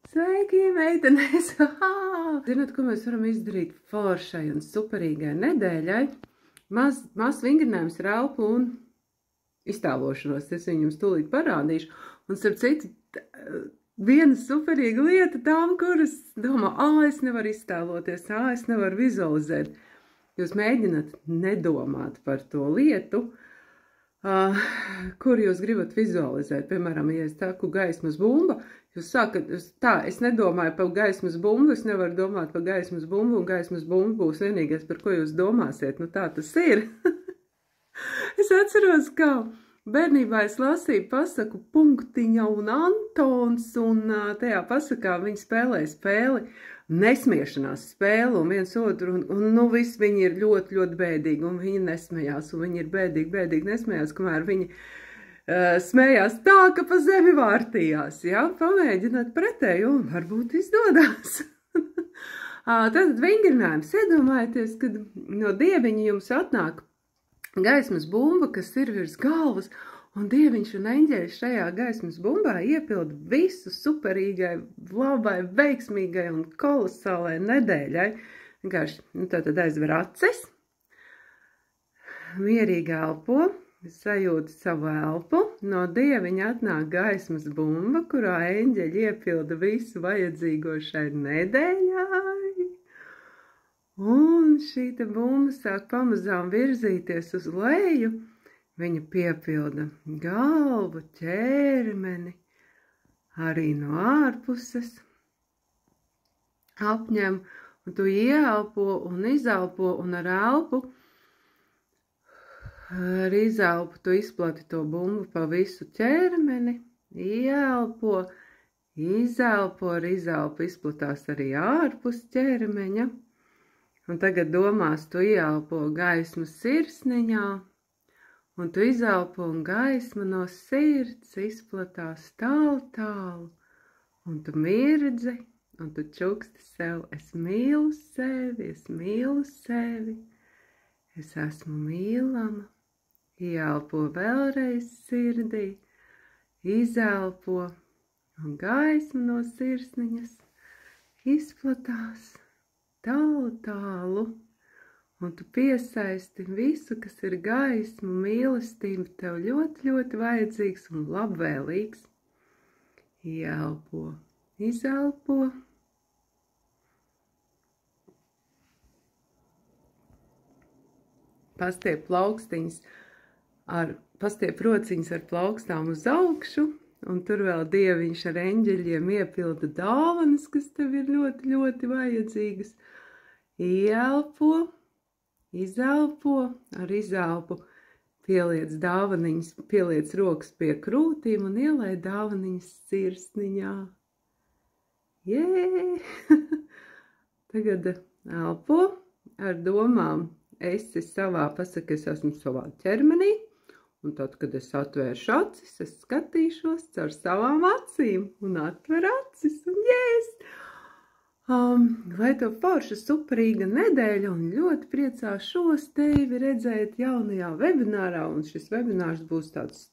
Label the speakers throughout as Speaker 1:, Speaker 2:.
Speaker 1: Sveiki, meitenes! Zināt, ko mēs varam izdarīt foršai un superīgai nedēļai? Maz vingrinājums ar elpu un iztēlošanos. Es viņu jums tūlīt parādīšu. Un starp citu, viena superīga lieta tām, kuras domā, es nevaru iztēloties, es nevaru vizualizēt. Jūs mēģināt nedomāt par to lietu, kur jūs gribat vizualizēt. Piemēram, ja es saku gaismas bumba, jūs sakat, es nedomāju par gaismas bumbu, es nevaru domāt par gaismas bumbu, un gaismas bumba būs vienīgais, par ko jūs domāsiet. Nu tā tas ir. Es atceros, kā bērnībā es lasīju pasaku Punktiņa un Antons, un tajā pasakā viņi spēlēja spēli, nesmiešanās spēli, un viens otru, un nu viss viņi ir ļoti, ļoti bēdīgi, un viņi nesmējās, un viņi ir bēdīgi nesmējās, kamēr viņi smējās tā, ka pa zemi vārtījās, ja? Pamēģināt pretēji, un varbūt izdodās. Tātad vingrinājums, iedomājieties, kad no dieviņa jums atnāk gaismas bumba, kas ir virs galvas, un dieviņš un eņģeļi šajā gaismas bumbā iepilda visu superīgai, labai, veiksmīgai un kolosālai nedēļai. Vienkārši, tātad aizver acis, mierīgi elpo, sajūta savu elpu, no dieviņa atnāk gaismas bumba, kurā eņģeļi iepilda visu vajadzīgo šai nedēļai. Un šī te bumba sāk pamazām virzīties uz leju. Viņa piepilda galvu, ķermeni, arī no ārpuses. Apņem, un tu ieelpo un izelpo, un ar elpu, ar izelpu tu izplati to bumbu pa visu ķermeni. Ieelpo, izelpo, ar izelpu izplatās arī ārpus ķermeņa. Un tagad domās, tu ieelpo gaismu sirsniņā, un tu izelpo, un gaisma no sirds izplatās tālu, un tu mirdzi, un tu čuksti sev, es mīlu sevi, es esmu mīlama, ieelpo vēlreiz sirdī, izelpo, un gaisma no sirsniņas izplatās tālu, un tu piesaisti visu, kas ir gaismu, mīlestība, tev ļoti, ļoti vajadzīgs un labvēlīgs. Ieelpo, izelpo. Pastiep rociņas ar plaukstām uz augšu, un tur vēl dieviņš ar eņģeļiem iepilda dāvanas, kas tev ir ļoti, ļoti vajadzīgas. Ieelpo, izelpo, ar izelpu pieliec dāvaniņas, pieliec rokas pie krūtīm un ielai dāvaniņas sirsniņā. Tagad elpo ar domām, esi savā, pasaka, es esmu savā ķermenī, un tad, kad es atvēršu acis, es skatīšos caur savām acīm, un atver acis, un lai tev forša superīga nedēļa, un ļoti priecāšos tevi redzēt jaunajā webinārā, un šis webinārs būs tas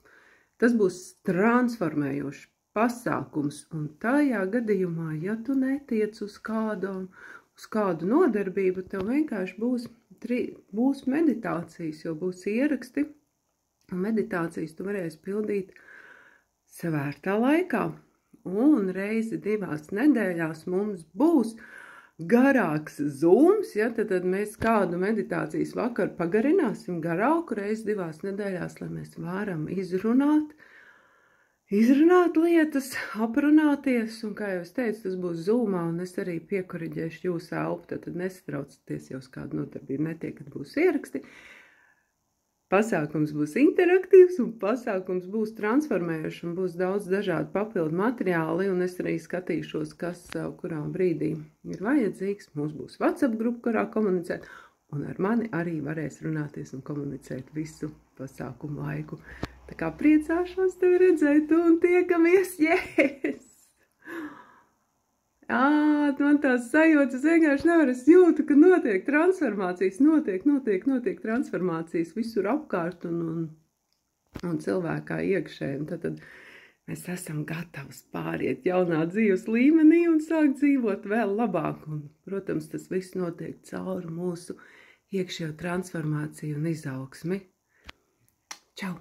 Speaker 1: būs transformējošs pasākums, un tajā gadījumā, ja tu netiec uz kādu nodarbību, tev vienkārši būs meditācijas, jo būs ieraksti, un meditācijas tu varēsi pildīt savērtā laikā. Un reizi 2 nedēļās mums būs garāks zooms, ja, tad mēs kādu meditācijas vakaru pagarināsim garāku reizi 2 nedēļās, lai mēs varam izrunāt lietas, aprunāties, un kā jau es teicu, tas būs zoomā, un es arī piekoriģēšu jūsu elpu, tad nesatraucieties, jau uz kādu nodarbību netiek, kad būs ieraksti. Pasākums būs interaktīvs, un pasākums būs transformējošs, un būs daudz dažādu papildu materiāli, un es arī skatīšos, kas kurā brīdī ir vajadzīgs. Mums būs WhatsApp grupa, kurā komunicēt, un ar mani arī varēs runāties un komunicēt visu pasākumu laiku. Tā kā priecāšos tevi redzēt, un tiekamies, Man tās sajūtas vienkārši nevar, es jūtu, ka notiek transformācijas, notiek transformācijas visur apkārt un cilvēkā iekšē. Un tad mēs esam gatavi pāriet jaunā dzīves līmenī un sākt dzīvot vēl labāk. Un, protams, tas viss notiek cauri mūsu iekšējo transformāciju un izaugsmi. Čau!